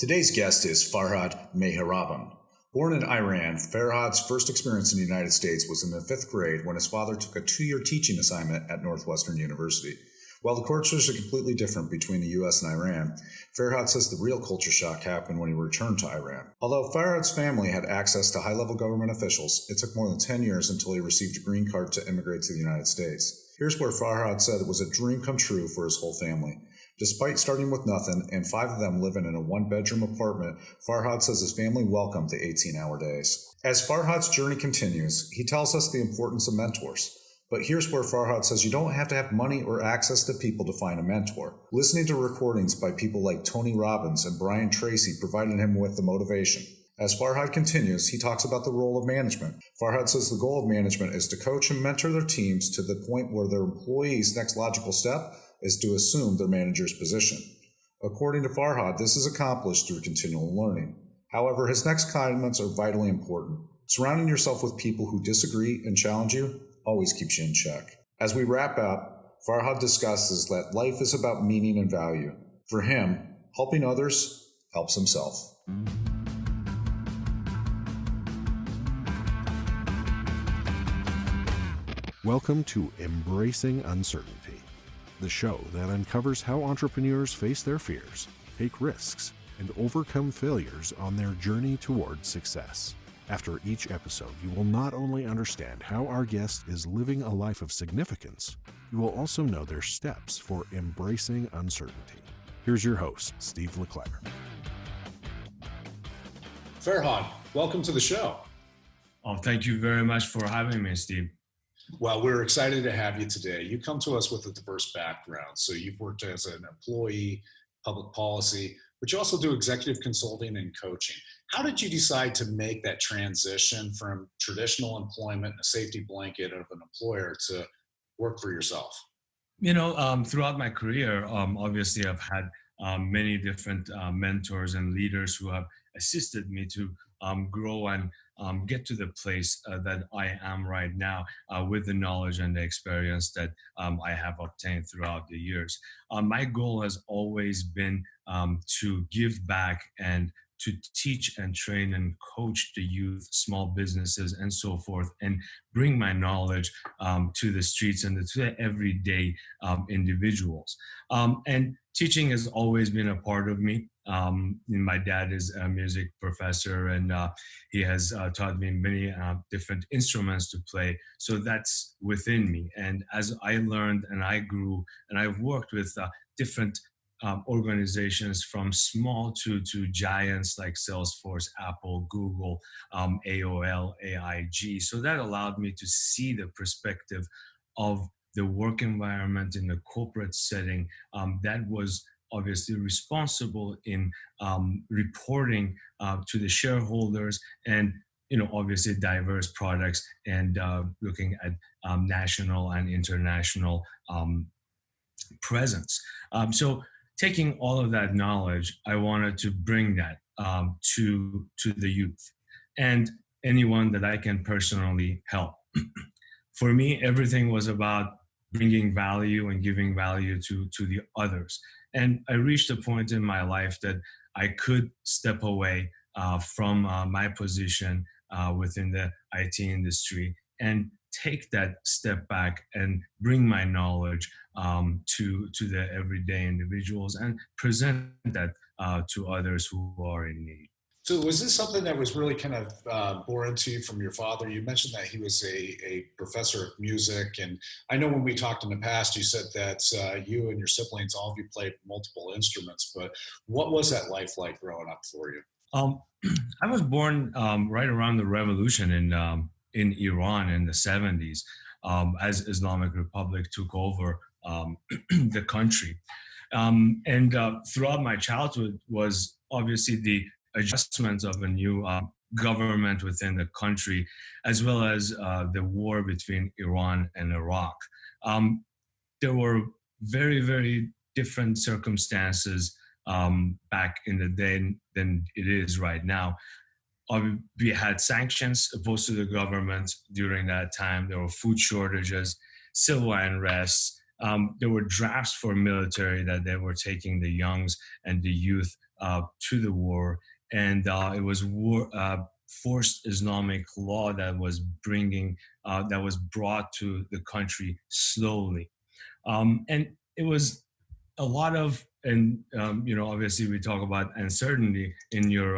Today's guest is Farhad Mehraban. Born in Iran, Farhad's first experience in the United States was in the 5th grade when his father took a 2-year teaching assignment at Northwestern University. While the cultures are completely different between the U.S. and Iran, Farhad says the real culture shock happened when he returned to Iran. Although Farhad's family had access to high-level government officials, it took more than 10 years until he received a green card to immigrate to the United States. Here's where Farhad said it was a dream come true for his whole family. Despite starting with nothing and 5 of them living in a 1-bedroom apartment, Farhad says his family welcomed the 18-hour days. As Farhad's journey continues, he tells us the importance of mentors. But here's where Farhad says you don't have to have money or access to people to find a mentor. Listening to recordings by people like Robbins and Tracy provided him with the motivation. As Farhad continues, he talks about the role of management. Farhad says the goal of management is to coach and mentor their teams to the point where their employees' next logical step is to assume their manager's position. According to Farhad, this is accomplished through continual learning. However, his next comments are vitally important. Surrounding yourself with people who disagree and challenge you always keeps you in check. As we wrap up, Farhad discusses that life is about meaning and value. For him, helping others helps himself. Welcome to Embracing Uncertainty, the show that uncovers how entrepreneurs face their fears, take risks, and overcome failures on their journey toward success. After each episode, you will not only understand how our guest is living a life of significance, you will also know their steps for embracing uncertainty. Here's your host, Steve LeClaire. Farhad, welcome to the show. Oh, thank you very much for having me, Steve. Well, we're excited to have you today. You come to us with a diverse background. So you've worked as an employee, public policy, but you also do executive consulting and coaching. How did you decide to make that transition from traditional employment, a safety blanket of an employer, to work for yourself? Throughout my career, obviously I've had many different mentors and leaders who have assisted me to grow and get to the place that I am right now with the knowledge and the experience that I have obtained throughout the years. My goal has always been to give back and to teach and train and coach the youth, small businesses, and so forth, and bring my knowledge to the streets and to the everyday individuals. And teaching has always been a part of me. My dad is a music professor, and he has taught me many different instruments to play. So that's within me. And as I learned and I grew, and I've worked with different organizations from small to giants like Salesforce, Apple, Google, AOL, AIG. So that allowed me to see the perspective of the work environment in the corporate setting that was obviously responsible in reporting to the shareholders and obviously diverse products and looking at national and international presence. So taking all of that knowledge, I wanted to bring that to the youth and anyone that I can personally help. For me, everything was about bringing value and giving value to the others. And I reached a point in my life that I could step away from my position within the IT industry and take that step back and bring my knowledge to the everyday individuals and present that to others who are in need. So was this something that was really kind of born into you from your father? You mentioned that he was a professor of music. And I know when we talked in the past, you said that you and your siblings, all of you played multiple instruments. But what was that life like growing up for you? I was born right around the revolution in Iran in the 70s as Islamic Republic took over the country. And throughout my childhood was obviously the adjustments of a new government within the country, as well as the war between Iran and Iraq. There were very, very different circumstances back in the day than it is right now. We had sanctions opposed to the government during that time. There were food shortages, civil unrest. There were drafts for military that they were taking the youngs and the youth to the war, and it was forced Islamic law that was brought to the country slowly, and it was a lot of, and obviously we talk about uncertainty in your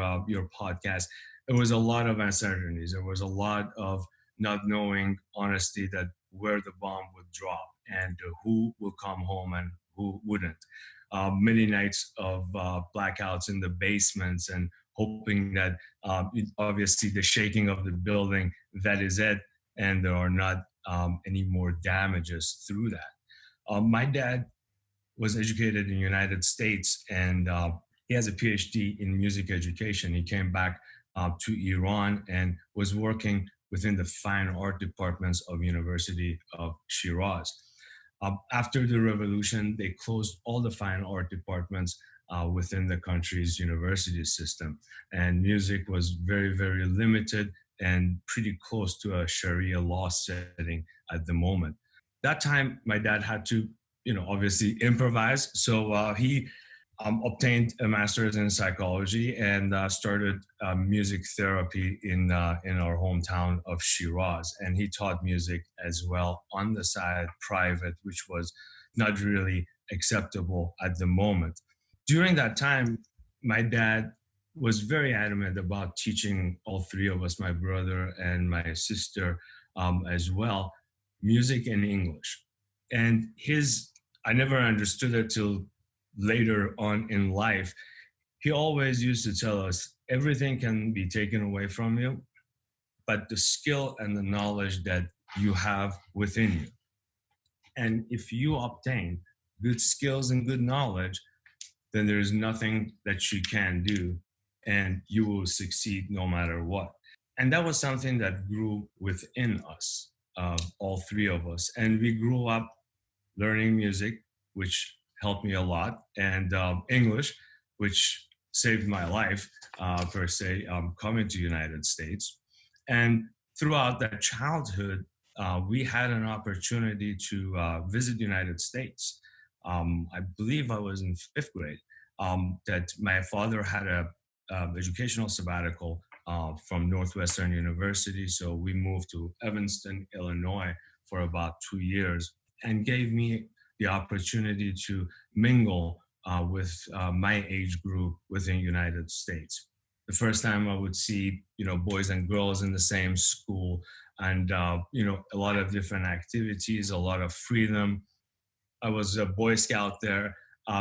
podcast. There was a lot of uncertainties. There was a lot of not knowing, honesty, that where the bomb would drop and who will come home and who wouldn't. Many nights of blackouts in the basements and hoping that obviously the shaking of the building, that is it, and there are not any more damages through that. My dad was educated in the United States, and he has a PhD in music education. He came back to Iran and was working within the fine art departments of University of Shiraz. After the revolution, they closed all the fine art departments within the country's university system, and music was very, very limited and pretty close to a Sharia law setting at the moment. That time, my dad had to, obviously improvise. So he obtained a master's in psychology and started music therapy in our hometown of Shiraz. And he taught music as well on the side, private, which was not really acceptable at the moment. During that time, my dad was very adamant about teaching all three of us, my brother and my sister as well, music and English. And I never understood it till later on in life. He always used to tell us, everything can be taken away from you, but the skill and the knowledge that you have within you. And if you obtain good skills and good knowledge, then there's nothing that you can do, and you will succeed no matter what. And that was something that grew within us, all three of us. And we grew up learning music, which helped me a lot, and English, which saved my life, per se, coming to the United States. And throughout that childhood, we had an opportunity to visit the United States. I believe I was in fifth grade, that my father had a educational sabbatical from Northwestern University. So we moved to Evanston, Illinois for about 2 years, and gave me the opportunity to mingle with my age group within the United States. The first time I would see, boys and girls in the same school, and, a lot of different activities, a lot of freedom. I was a Boy Scout there.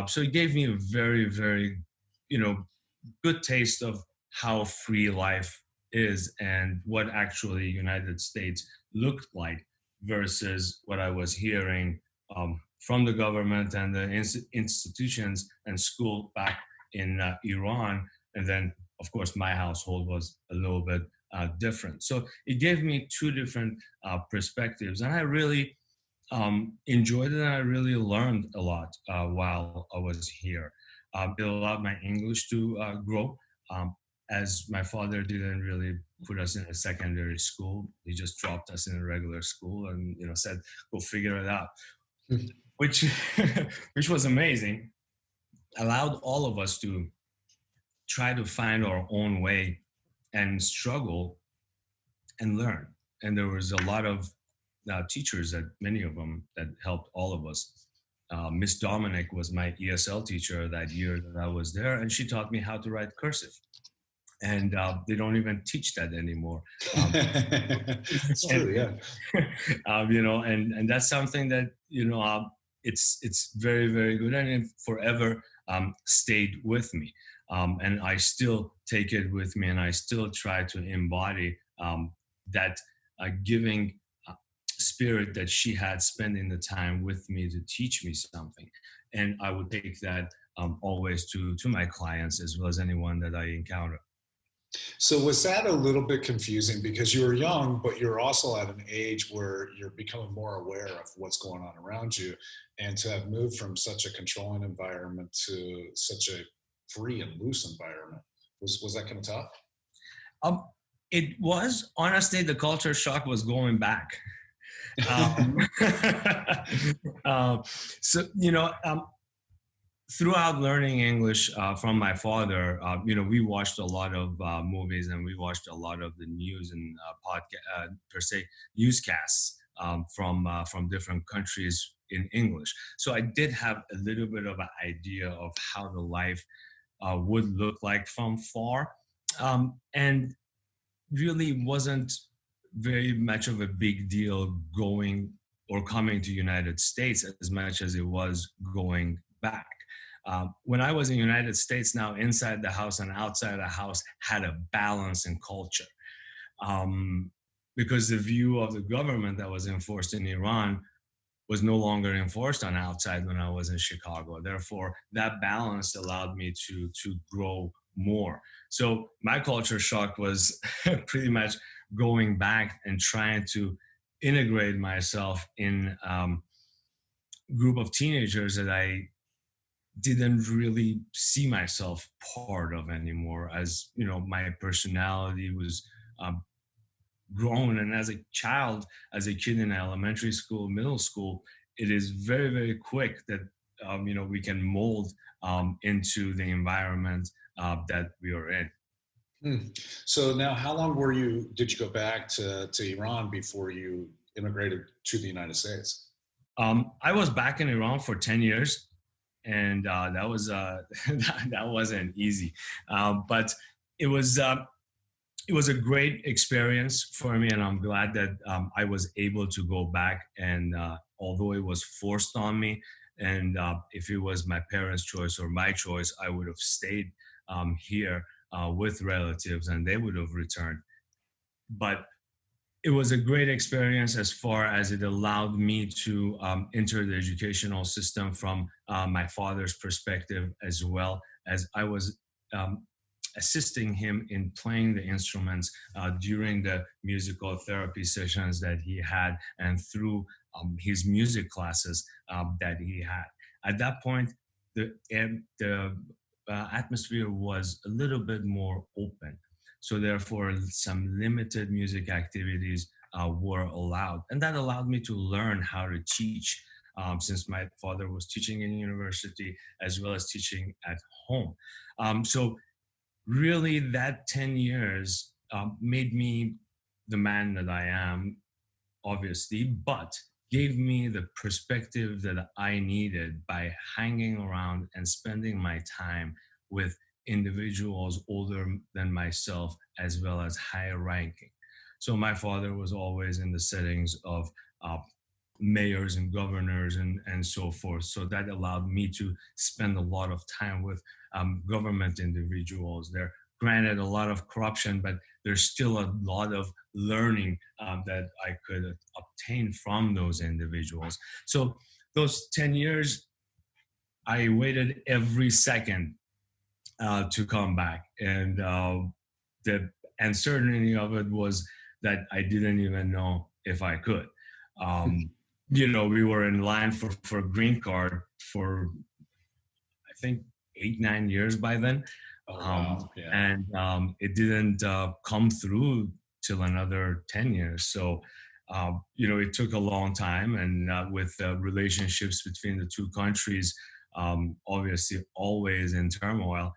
So it gave me a very, very, good taste of how free life is and what actually United States looked like versus what I was hearing from the government and the institutions and school back in Iran. And then, of course, my household was a little bit different. So it gave me two different perspectives. And I really enjoyed it, and I really learned a lot while I was here. It allowed my English to grow, as my father didn't really put us in a secondary school. He just dropped us in a regular school and said, "Go figure it out," which which was amazing. Allowed all of us to try to find our own way and struggle and learn. And there was a lot of teachers, that many of them, that helped all of us. Miss Dominic was my ESL teacher that year that I was there, and she taught me how to write cursive. And they don't even teach that anymore. It's true, yeah. And that's something that it's very, very good, and it forever stayed with me. And I still take it with me, and I still try to embody that giving spirit that she had, spending the time with me to teach me something. And I would take that always to my clients, as well as anyone that I encounter. So was that a little bit confusing, because you were young, but you're also at an age where you're becoming more aware of what's going on around you, and to have moved from such a controlling environment to such a free and loose environment, was that kind of tough? It was, honestly, the culture shock was going back. So throughout learning English from my father, we watched a lot of movies, and we watched a lot of the news and podcast per se newscasts from different countries in English. So I did have a little bit of an idea of how the life would look like from far, and really wasn't very much of a big deal going or coming to United States as much as it was going back. When I was in the United States, now inside the house and outside the house had a balance in culture, um, because the view of the government that was enforced in Iran was no longer enforced on outside when I was in Chicago. Therefore, that balance allowed me to grow more. So my culture shock was pretty much going back and trying to integrate myself in group of teenagers that I didn't really see myself part of anymore. As you know, my personality was um, grown, and as a child, as a kid in elementary school, middle school, it is very very quick that we can mold into the environment that we are in. Hmm. So now, how long were you? Did you go back to Iran before you immigrated to the United States? I was back in Iran for 10 years, and that was that wasn't easy, but it was it was a great experience for me, and I'm glad that I was able to go back. And although it was forced on me, and if it was my parents' choice or my choice, I would have stayed here with relatives, and they would have returned. But it was a great experience as far as it allowed me to enter the educational system from my father's perspective, as well as I was um, assisting him in playing the instruments during the musical therapy sessions that he had, and through his music classes that he had. At that point, the atmosphere was a little bit more open. So therefore, some limited music activities were allowed, and that allowed me to learn how to teach. Since my father was teaching in university as well as teaching at home, so really that 10 years made me the man that I am, obviously, but gave me the perspective that I needed by hanging around and spending my time with individuals older than myself as well as higher ranking. So my father was always in the settings of uh, mayors and governors and so forth. So that allowed me to spend a lot of time with government individuals. There, granted, a lot of corruption, but there's still a lot of learning that I could obtain from those individuals. So those 10 years, I waited every second to come back. And the uncertainty of it was that I didn't even know if I could. Um, we were in line for a green card for, I think, 8, 9 years by then. Oh wow, yeah. And it didn't come through till another 10 years. So, it took a long time. And with relationships between the two countries, obviously always in turmoil,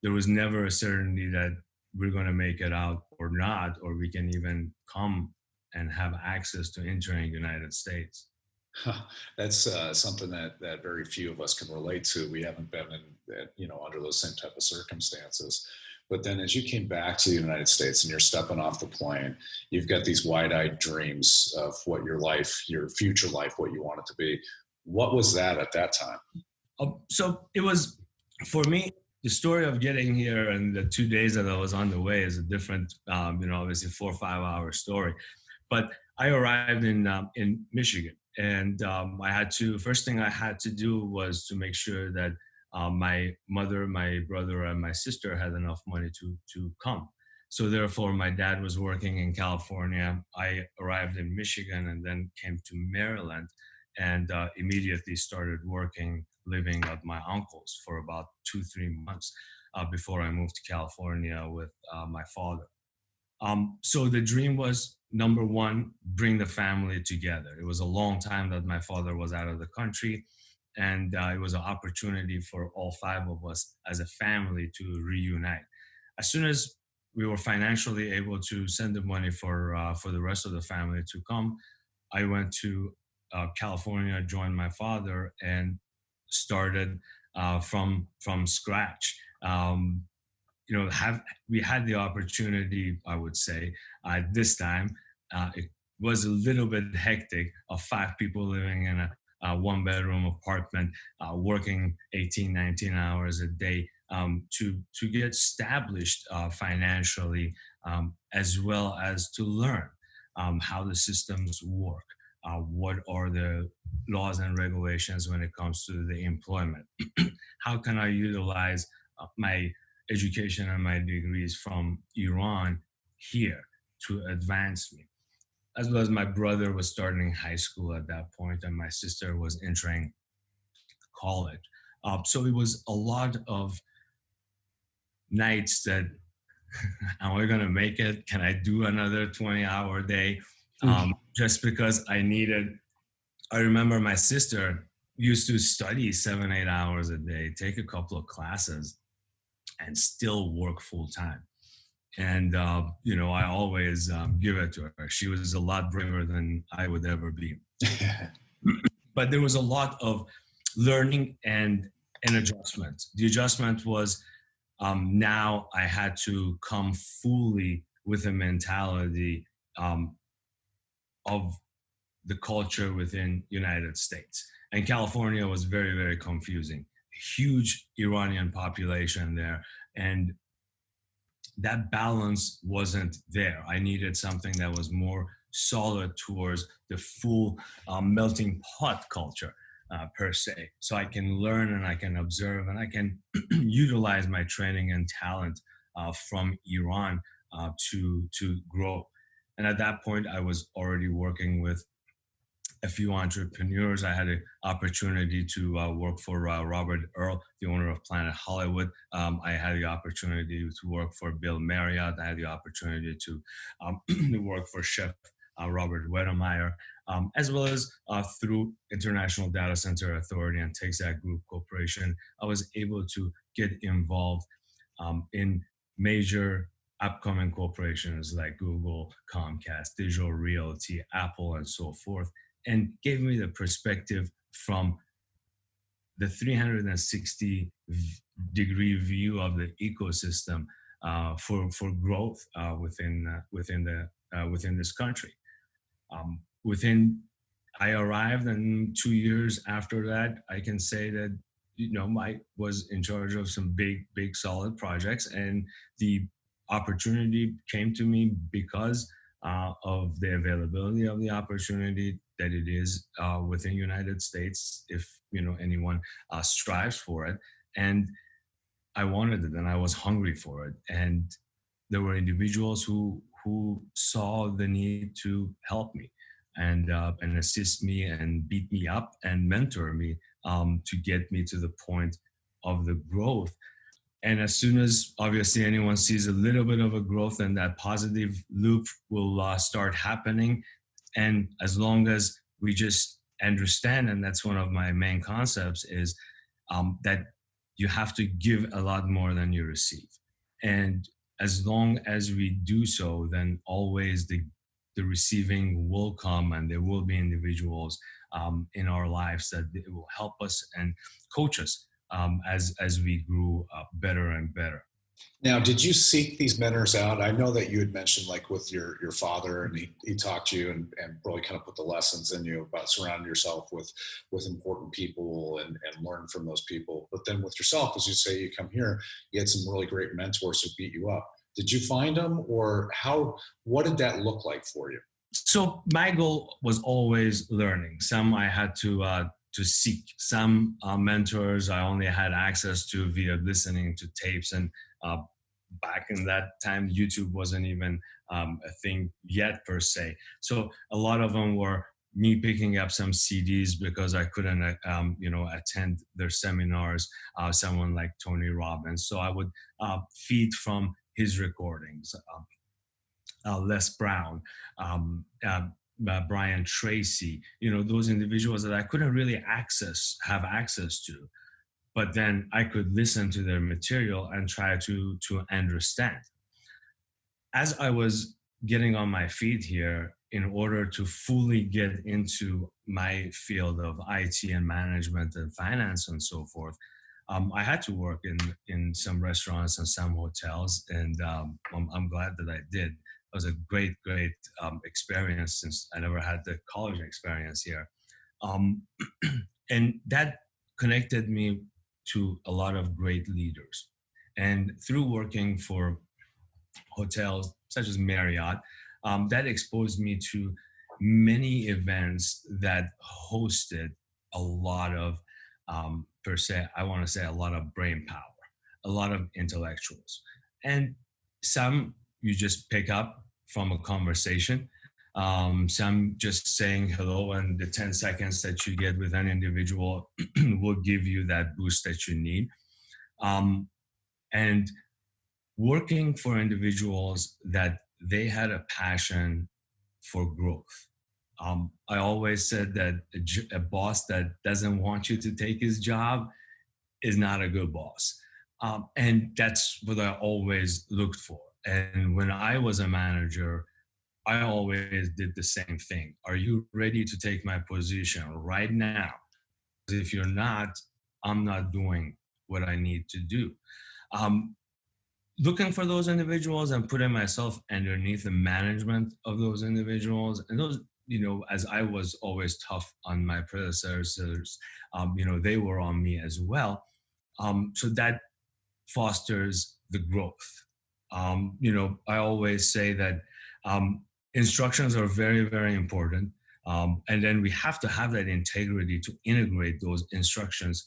there was never a certainty that we're going to make it out or not, or we can even come and have access to entering the United States. Huh. That's something that very few of us can relate to. We haven't been under those same type of circumstances. But then, as you came back to the United States and you're stepping off the plane, you've got these wide-eyed dreams of what your life, your future life, what you want it to be. What was that at that time? So it was, for me, the story of getting here and the 2 days that I was on the way is a different, obviously 4 or 5 hour story. But I arrived in Michigan, and I had to. First thing I had to do was to make sure that my mother, my brother, and my sister had enough money to come. So therefore, my dad was working in California. I arrived in Michigan and then came to Maryland, and immediately started working, living at my uncle's for about 2, 3 months before I moved to California with my father. So the dream was, number one, bring the family together. It was a long time that my father was out of the country, and it was an opportunity for all five of us as a family to reunite. As soon as we were financially able to send the money for the rest of the family to come, I went to California, joined my father, and started from scratch. Have we had the opportunity? I would say this time it was a little bit hectic of five people living in a one-bedroom apartment, working 18, 19 hours a day to get established financially, as well as to learn how the systems work. What are the laws and regulations when it comes to the employment? How can I utilize my education and my degrees from Iran here to advance me? As well as my brother was starting high school at that point, and my sister was entering college. So it was a lot of nights that, am I going to make it? Can I do another 20-hour day? Just because I remember my sister used to study 7, 8 hours a day, take a couple of classes, and still work full time. And, I always give it to her. She was a lot braver than I would ever be. But there was a lot of learning and an adjustment. The adjustment was now I had to come fully with a mentality of the culture within United States. And California was very, very confusing. Huge Iranian population there. And that balance wasn't there. I needed something that was more solid towards the full melting pot culture per se. So I can learn and I can observe and I can utilize my training and talent from Iran to grow. And at that point, I was already working with a few entrepreneurs. I had an opportunity to work for Robert Earl, the owner of Planet Hollywood. I had the opportunity to work for Bill Marriott. I had the opportunity to work for Chef Robert Wedemeyer, as well as through International Data Center Authority and TechSac Group Corporation. I was able to get involved in major upcoming corporations like Google, Comcast, Digital Realty, Apple, and so forth, and gave me the perspective from the 360-degree view of the ecosystem for growth within this country. I arrived, and 2 years after that, I can say that I was in charge of some big solid projects, and the opportunity came to me because of the availability of the opportunity that it is within United States, if anyone strives for it. And I wanted it, and I was hungry for it. And there were individuals who saw the need to help me and assist me and beat me up and mentor me to get me to the point of the growth. And as soon as obviously anyone sees a little bit of a growth, then that positive loop will start happening. And as long as we just understand, and that's one of my main concepts, is that you have to give a lot more than you receive. And as long as we do so, then always the receiving will come, and there will be individuals in our lives that will help us and coach us as we grew better and better. Now, did you seek these mentors out? I know that you had mentioned, like, with your father, and he taught you and really kind of put the lessons in you about surrounding yourself with important people and learn from those people. But then with yourself, as you say, you come here, you had some really great mentors who beat you up. Did you find them, or what did that look like for you? So my goal was always learning. Some I had to seek. Some mentors I only had access to via listening to tapes. And back in that time, YouTube wasn't even a thing yet per se. So a lot of them were me picking up some CDs because I couldn't, attend their seminars. Someone like Tony Robbins. So I would feed from his recordings. Les Brown, Brian Tracy, those individuals that I couldn't really have access to, but then I could listen to their material and try to understand. As I was getting on my feet here, in order to fully get into my field of IT and management and finance and so forth, I had to work in some restaurants and some hotels, and I'm glad that I did. It was a great, great experience, since I never had the college experience here, um, and that connected me to a lot of great leaders. And through working for hotels such as Marriott, that exposed me to many events that hosted a lot of, per se, I want to say a lot of brain power, a lot of intellectuals. And some you just pick up from a conversation, some just saying hello, and the 10 seconds that you get with an individual will give you that boost that you need. And working for individuals that they had a passion for growth. I always said that a boss that doesn't want you to take his job is not a good boss. And that's what I always looked for. And when I was a manager, I always did the same thing. Are you ready to take my position right now? If you're not, I'm not doing what I need to do. Um, Looking for those individuals and putting myself underneath the management of those individuals, and those, as I was always tough on my predecessors, they were on me as well. So that fosters the growth. I always say that instructions are very, very important. And then we have to have that integrity to integrate those instructions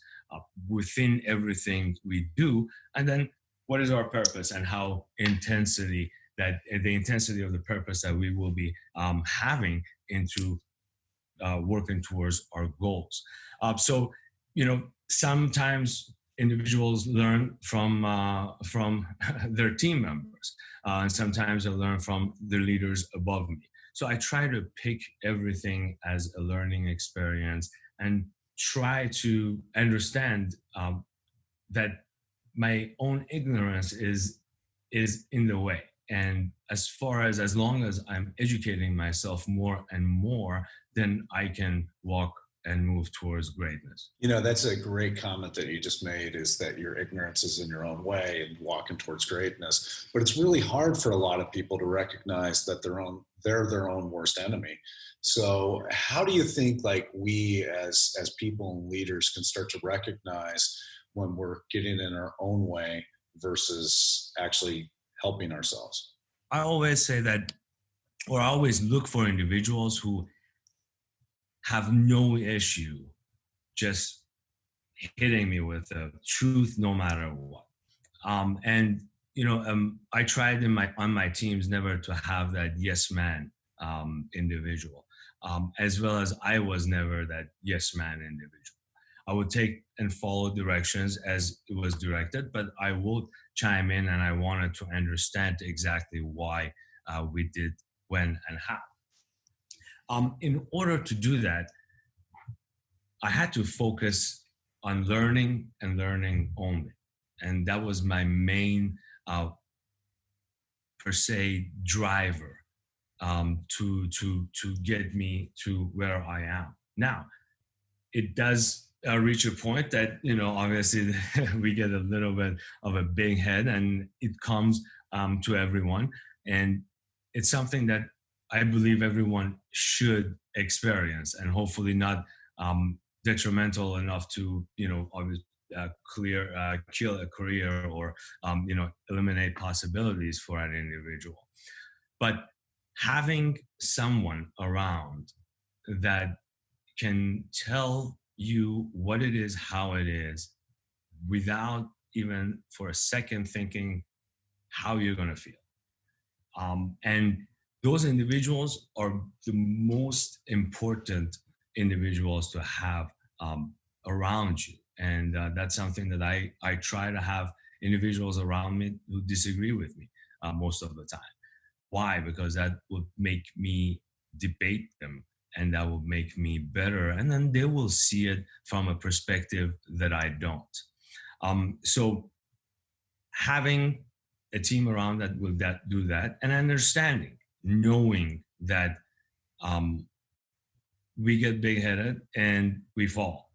within everything we do. And then what is our purpose, and how the intensity of the purpose that we will be having into working towards our goals. So, sometimes individuals learn from their team members, and sometimes they learn from their leaders above me. So I try to pick everything as a learning experience and try to understand that my own ignorance is in the way. And as long as I'm educating myself more and more, then I can walk and move towards greatness. That's a great comment that you just made, is that your ignorance is in your own way and walking towards greatness. But it's really hard for a lot of people to recognize that they're their own worst enemy. So how do you think, like, we as people and leaders can start to recognize when we're getting in our own way versus actually helping ourselves? I always say that, or I always look for individuals who have no issue just hitting me with the truth no matter what. I tried on my teams never to have that yes man individual, as well as I was never that yes man individual. I would take and follow directions as it was directed, but I would chime in, and I wanted to understand exactly why we did, when, and how. In order to do that, I had to focus on learning and learning only. And that was my main, per se, driver to get me to where I am. Now, it does reach a point that, obviously we get a little bit of a big head, and it comes to everyone. And it's something that I believe everyone should experience, and hopefully not detrimental enough to, kill a career, or, eliminate possibilities for an individual. But having someone around that can tell you what it is, how it is, without even for a second thinking how you're going to feel. And those individuals are the most important individuals to have around you. And that's something that I try to have individuals around me who disagree with me most of the time. Why? Because that would make me debate them, and that will make me better. And then they will see it from a perspective that I don't. So having a team around that will do that, and understanding, knowing that um, we get big headed and we fall,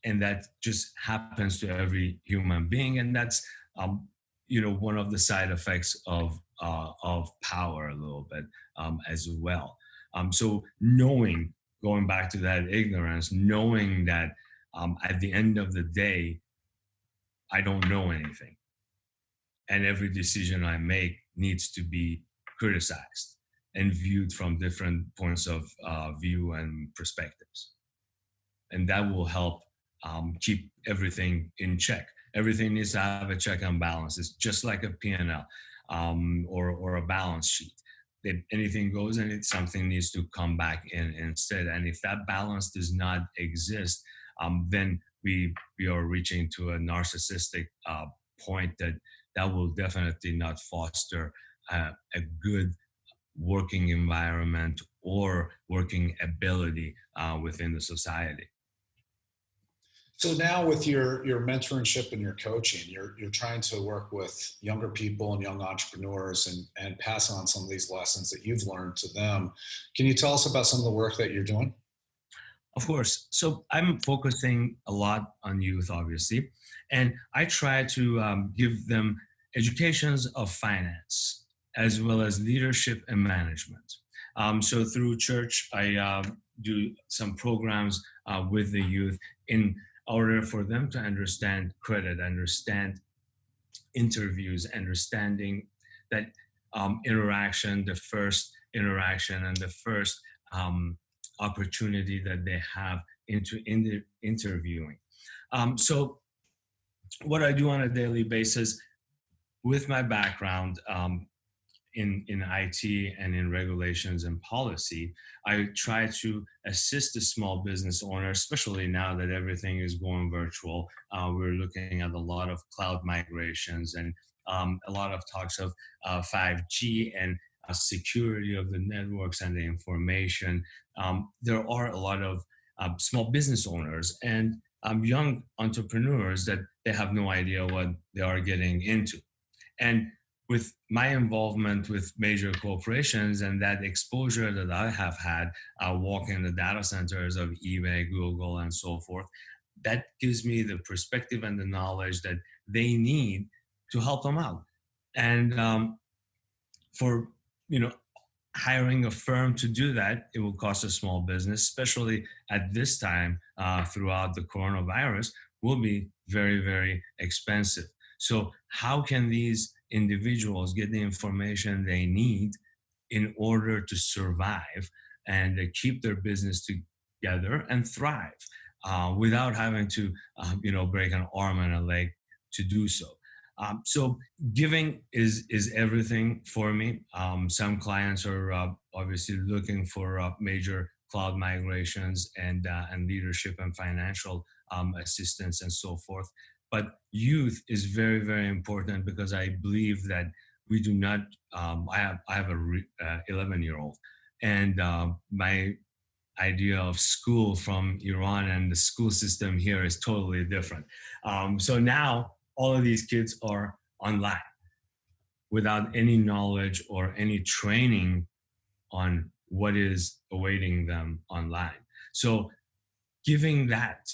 and that just happens to every human being, and that's one of the side effects of power a little bit as well. So knowing, going back to that ignorance, knowing that at the end of the day, I don't know anything, and every decision I make needs to be criticized and viewed from different points of view and perspectives, and that will help keep everything in check. Everything needs to have a check and balance. It's just like a P&L or a balance sheet. If anything goes and something needs to come back in instead. And if that balance does not exist, then we are reaching to a narcissistic point that will definitely not foster a good working environment or working ability within the society. So now with your mentorship and your coaching, you're trying to work with younger people and young entrepreneurs and pass on some of these lessons that you've learned to them. Can you tell us about some of the work that you're doing? Of course. So I'm focusing a lot on youth, obviously, and I try to give them educations of finance as well as leadership and management. So through church, I do some programs with the youth in order for them to understand credit, understand interviews, understanding that interaction, the first interaction and the first opportunity that they have in the interviewing. So what I do on a daily basis with my background in IT and in regulations and policy, I try to assist the small business owner, especially now that everything is going virtual. We're looking at a lot of cloud migrations and a lot of talks of 5G and security of the networks and the information. There are a lot of small business owners and young entrepreneurs that they have no idea what they are getting into. And with my involvement with major corporations and that exposure that I have had walking the data centers of eBay, Google, and so forth, that gives me the perspective and the knowledge that they need to help them out. And for hiring a firm to do that, it will cost a small business, especially at this time throughout the coronavirus, will be very, very expensive. So how can these individuals get the information they need in order to survive and keep their business together and thrive without having to, break an arm and a leg to do so? So giving is everything for me. Some clients are obviously looking for major cloud migrations and leadership and financial assistance and so forth. But youth is very, very important because I believe that we do not. I have a 11-year-old, and my idea of school from Iran and the school system here is totally different. So now all of these kids are online without any knowledge or any training on what is awaiting them online. So giving that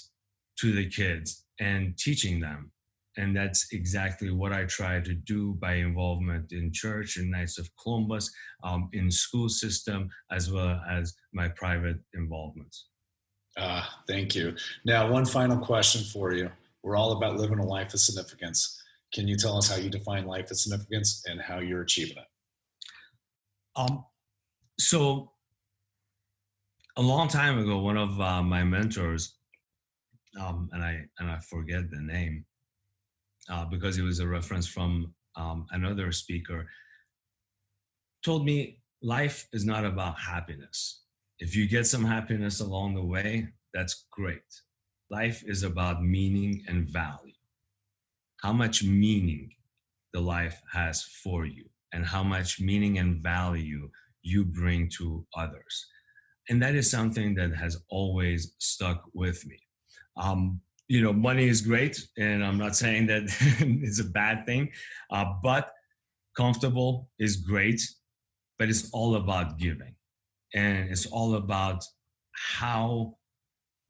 to the kids and teaching them. And that's exactly what I try to do by involvement in church and Knights of Columbus, in school system, as well as my private involvements. Thank you. Now, one final question for you. We're all about living a life of significance. Can you tell us how you define life of significance and how you're achieving it? So a long time ago, one of my mentors, and I forget the name because it was a reference from another speaker, told me life is not about happiness. If you get some happiness along the way, that's great. Life is about meaning and value. How much meaning the life has for you and how much meaning and value you bring to others. And that is something that has always stuck with me. Money is great, and I'm not saying that it's a bad thing, but comfortable is great, but it's all about giving. And it's all about how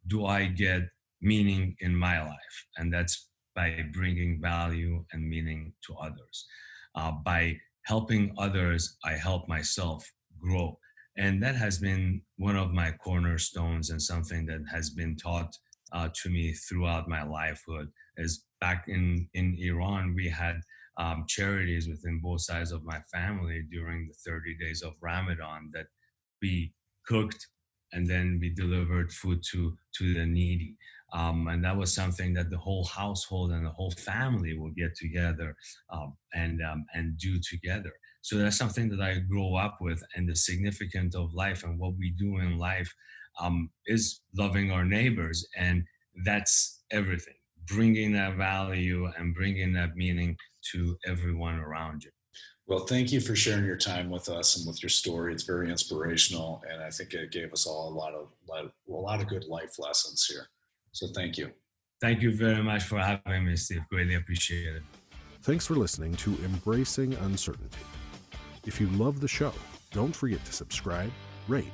do I get meaning in my life? And that's by bringing value and meaning to others. By helping others, I help myself grow. And that has been one of my cornerstones and something that has been taught to me throughout my lifehood. As back in Iran, we had charities within both sides of my family during the 30 days of Ramadan that we cooked and then we delivered food to the needy. And that was something that the whole household and the whole family will get together and do together. So that's something that I grow up with, and the significance of life and what we do in life is loving our neighbors, and that's everything. Bringing that value and bringing that meaning to everyone around you. Well, thank you for sharing your time with us and with your story. It's very inspirational, and I think it gave us all a lot of good life lessons here. So thank you. Thank you very much for having me, Steve. Greatly appreciate it. Thanks for listening to Embracing Uncertainty. If you love the show, don't forget to subscribe, rate,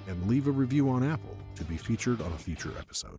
and leave a review on Apple to be featured on a future episode.